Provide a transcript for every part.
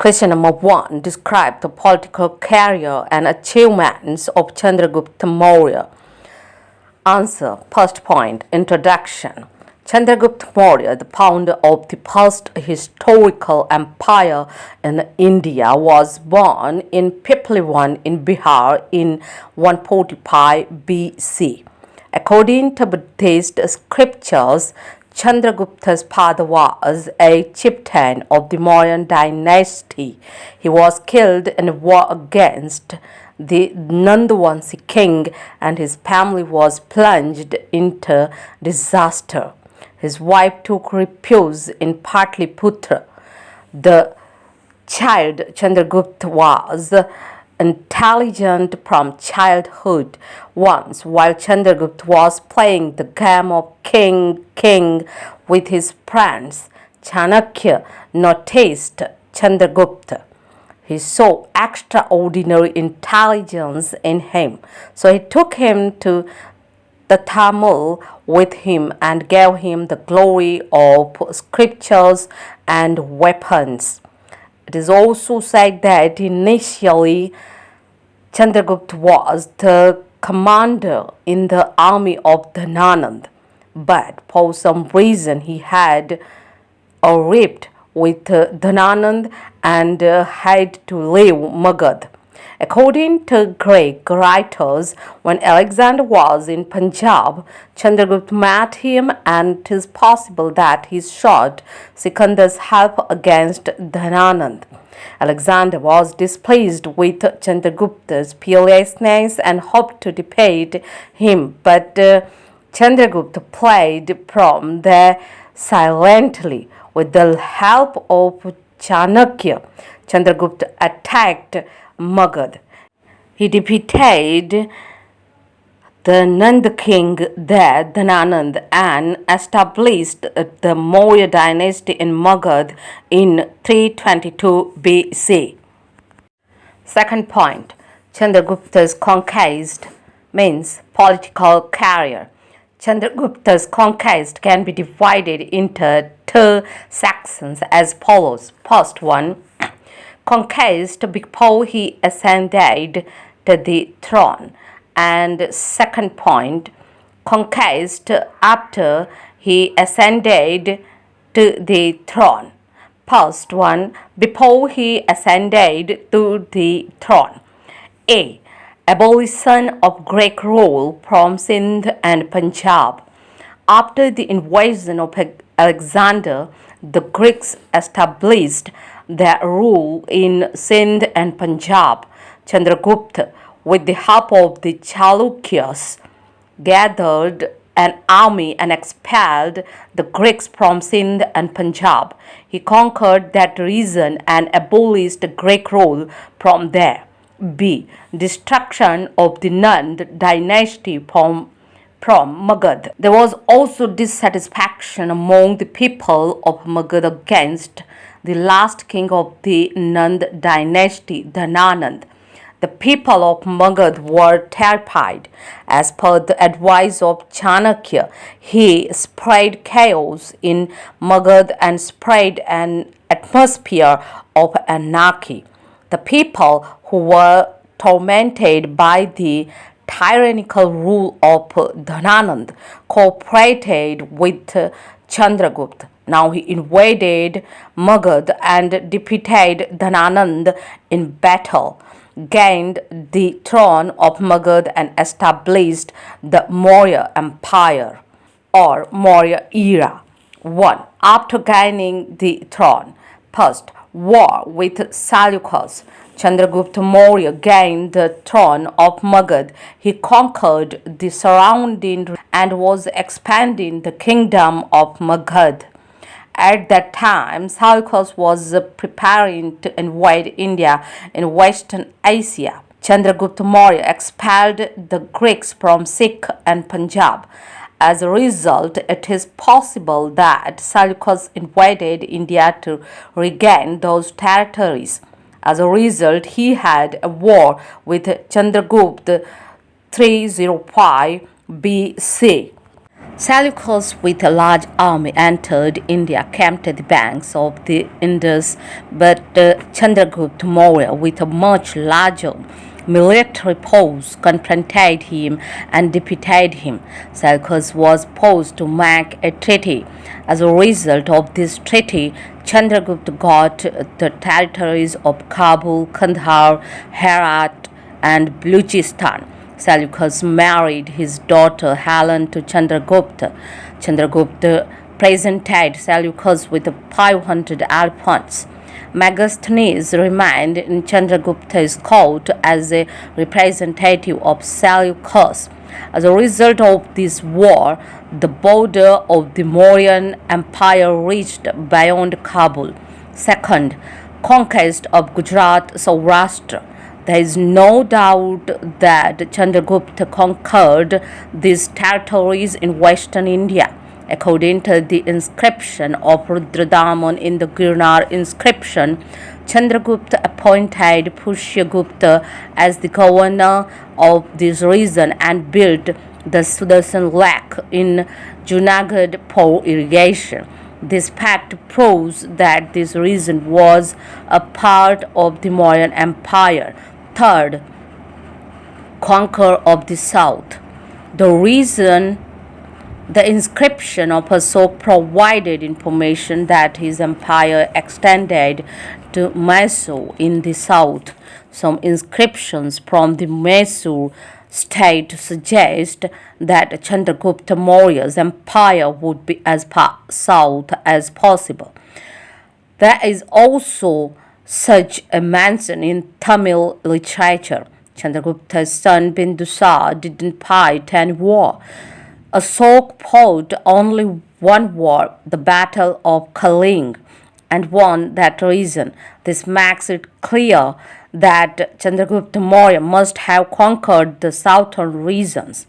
Question number 1. Describe the political career and achievements of Chandragupta Maurya. Answer. First point. Introduction. Chandragupta Maurya, the founder of the first historical empire in India, was born in Pipliwan in Bihar in 145 BC. According to Buddhist scriptures, Chandragupta's father was a chieftain of the Mauryan dynasty. He was killed in a war against the Nandavanshi king, and his family was plunged into disaster. His wife took refuge in Patliputra. The child Chandragupta was intelligent from childhood. Once, while Chandragupta was playing the game of king with his friends, Chanakya noticed Chandragupta. He saw extraordinary intelligence in him, so he took him to the Tamil with him and gave him the glory of scriptures and weapons. It is also said that initially Chandragupta was the commander in the army of Dhananand, but for some reason he had a rift with Dhananand and had to leave Magad. According to Greek writers, when Alexander was in Punjab, Chandragupta met him, and it is possible that he sought Sikandar's help against Dhananand. Alexander was displeased with Chandragupta's fearlessness and hoped to defeat him, but Chandragupta fled from there silently. With the help of Chanakya, Chandragupta attacked Magad. He defeated the Nanda king there, Dhananand, and established the Maurya dynasty in Magad in 322 BC. Second point. Chandragupta's conquest means political career. Chandragupta's conquest can be divided into two sections as follows. First one, conquest before he ascended to the throne, and second point, conquest after he ascended to the throne. First one, before he ascended to the throne. A. Abolition of Greek rule from Sindh and Punjab. After the invasion of Alexander, the Greeks established their rule in Sindh and Punjab. Chandragupta, with the help of the Chalukyas, gathered an army and expelled the Greeks from Sindh and Punjab. He conquered that region and abolished the Greek rule from there. B. Destruction of the Nand dynasty from Magad. There was also dissatisfaction among the people of Magad against the last king of the Nand dynasty, Dhananand. The people of Magad were terrified. As per the advice of Chanakya, he spread chaos in Magad and spread an atmosphere of anarchy. The people who were tormented by the tyrannical rule of Dhananand cooperated with Chandragupta. Now he invaded Magad and defeated Dhananand in battle, gained the throne of Magad and established the Maurya Empire or Maurya era. 1. After gaining the throne. First, war with Seleucus. Chandragupta Maurya gained the throne of Magad. He conquered the surrounding and was expanding the kingdom of Magad. At that time, Seleucus was preparing to invade India in Western Asia. Chandragupta Maurya expelled the Greeks from Sikh and Punjab. As a result, it is possible that Seleucus invaded India to regain those territories. As a result, he had a war with Chandragupta 305 BC. Seleucus, with a large army, entered India, camped at the banks of the Indus, but Chandragupta Maurya, with a much larger military force, confronted him and defeated him. Seleucus was forced to make a treaty. As a result of this treaty, Chandragupta got the territories of Kabul, Kandahar, Herat, and Baluchistan. Seleucus married his daughter Helen to Chandragupta. Chandragupta presented Seleucus with 500 elephants. Megasthenes remained in Chandragupta's court as a representative of Seleucus. As a result of this war, the border of the Mauryan Empire reached beyond Kabul. Second, conquest of Gujarat, Saurashtra. There is no doubt that Chandragupta conquered these territories in western India. According to the inscription of Rudradaman in the Girnar inscription, Chandragupta appointed Pushyagupta as the governor of this region and built the Sudarshan Lake in Junagadh for irrigation. This fact proves that this region was a part of the Mauryan Empire. Third, conqueror of the south. The inscription of Ashoka provided information that his empire extended to Mysore in the south. Some inscriptions from the Mysore state suggest that Chandragupta Maurya's empire would be as far south as possible. There is also such a mention in Tamil literature. Chandragupta's son Bindusar didn't fight any war. Ashoka fought only one war, the Battle of Kalinga, and won that region. This makes it clear that Chandragupta Maurya must have conquered the southern regions.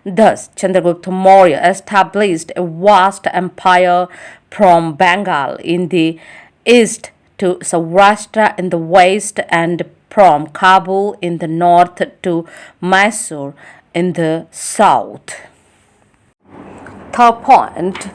Thus, Chandragupta Maurya established a vast empire from Bengal in the east to Saurashtra in the west and from Kabul in the north to Mysore in the south. Third point,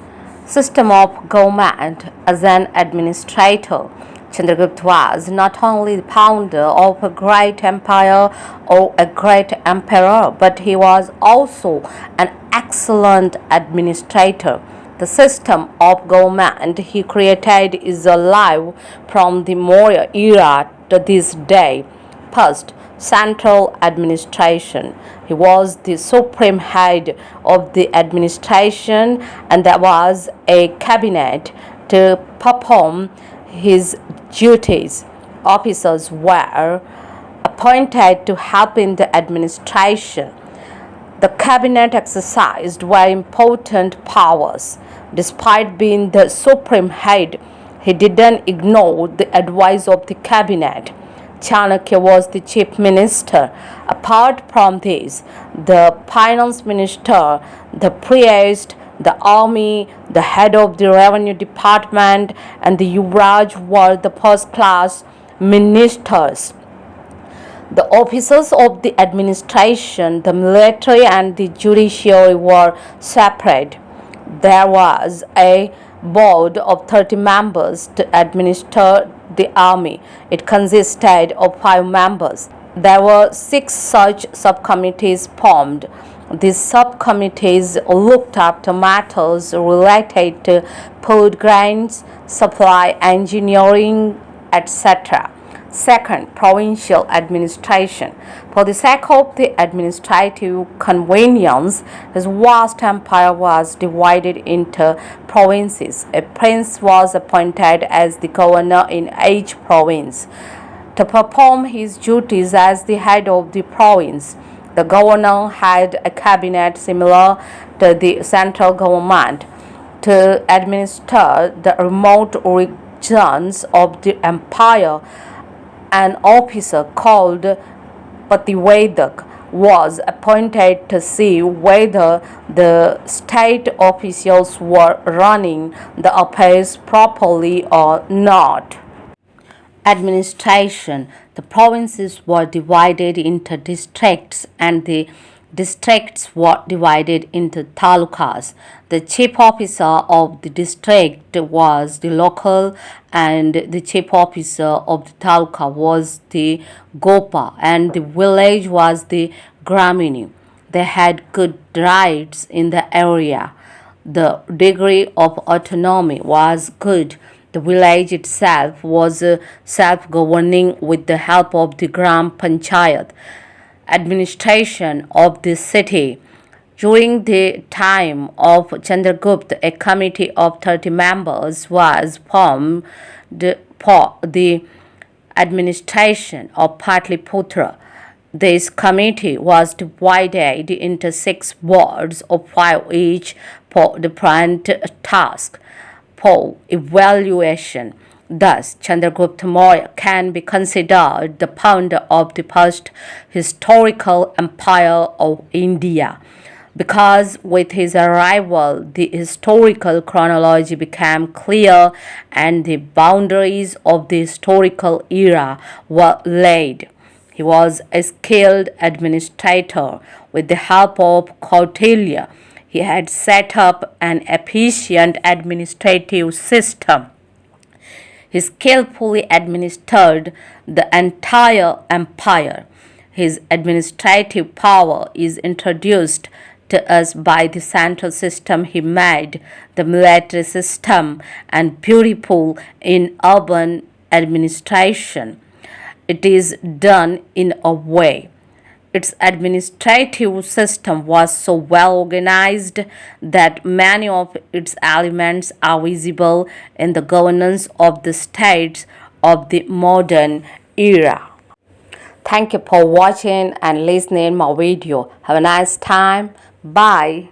system of government. As an administrator, Chandragupta was not only the founder of a great empire or a great emperor, but he was also an excellent administrator. The system of government he created is alive from the Maurya era to this day. First, central administration. He was the supreme head of the administration, and there was a cabinet to perform his duties. Officers were appointed to help in the administration. The cabinet exercised very important powers. Despite being the supreme head, he didn't ignore the advice of the cabinet. Chanakya was the chief minister. Apart from this, the finance minister, the priest, the army, the head of the revenue department, and the Yuvraj were the first class ministers. The officers of the administration, the military, and the judiciary were separate. There was a board of 30 members to administer the army. It consisted of 5 members. There were 6 such subcommittees formed. These subcommittees looked after matters related to food grains, supply, engineering, etc. Second, provincial administration. For the sake of the administrative convenience, his vast empire was divided into provinces. A prince was appointed as the governor in each province. To perform his duties as the head of the province, the governor had a cabinet similar to the central government. To administer the remote regions of the empire, an officer called Pativedak was appointed to see whether the state officials were running the affairs properly or not. Administration. The provinces were divided into districts, and the districts were divided into talukas. The chief officer of the district was the local, and the chief officer of the taluka was the gopa, and the village was the gramini. They had good rights in the area. The degree of autonomy was good. The village itself was self-governing with the help of the Gram Panchayat administration of the city. During the time of Chandragupta, a committee of 30 members was formed for the administration of Patliputra. This committee was divided into 6 wards of 5 each for different tasks for evaluation. Thus, Chandragupta Maurya can be considered the founder of the first historical empire of India, because with his arrival, the historical chronology became clear and the boundaries of the historical era were laid. He was a skilled administrator. With the help of Kautilya, he had set up an efficient administrative system. He skillfully administered the entire empire. His administrative power is introduced to us by the central system he made, the military system, and beautiful in urban administration. It is done in a way. Its administrative system was so well organized that many of its elements are visible in the governance of the states of the modern era. Thank you for watching and listening my video. Have a nice time. Bye.